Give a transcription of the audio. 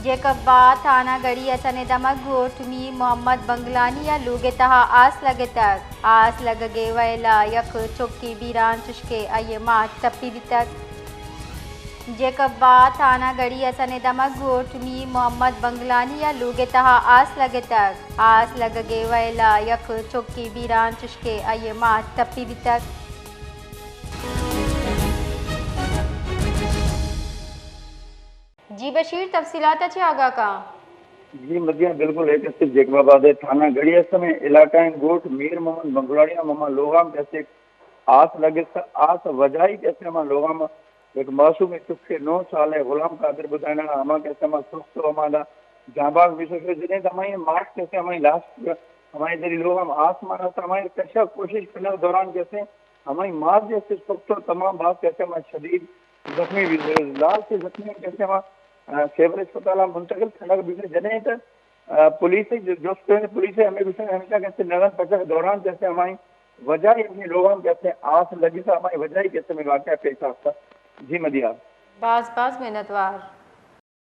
जेकब्बा थाना गड़ी असने दमक घोट मीर मोहम्मद बंगलानी या लोगे तहा आस लगे तक आस लगगे वैला यक चौकी बीरान चुशके अये माट तप्पी भी तक जेकब्बा थाना गड़ी असने दमक घोट मीर मोहम्मद बंगलानी या लोगे तहा आस लगगे वैला यक चौकी बीरान चुशके अये माट तप्पी भी तक जी बशीर तफसीलात अच्छे आगा का जी मदिया बिल्कुल एक जेकबाबाद थाना गड़िया समय इलाका गोठ मीर मोहम्मद बंगलाड़िया मामा लोगाम कैसे आस लगे आस वजाई कैसे मां लोगाम एक मासूम चुके 9 साल है गुलाम कादिर बुधाना हमा कैसे मां सुस्त हमारा जाबाग विशेष जिने हमारी मार्च कैसे हमारी लास्ट हमारे जरी लोगाम आस मारा हमारी कशा कोशिश करने दौरान कैसे हमारी माँ जैसे सुस्त तमाम बात कैसे मां शदीद जख्मी लाल से जख्मी कैसे मां सेवर अस्पताल मुंतकिल थलग बिगड़े जने त पुलिस पुलिस हमेशा कहते नगन पचक दौरान जैसे हमारी वजह अपने लोगों कहते आस लगी था हमारी वजह कैसे में वाक़या पेश आता जी मदिया बास बास मेहनतवार।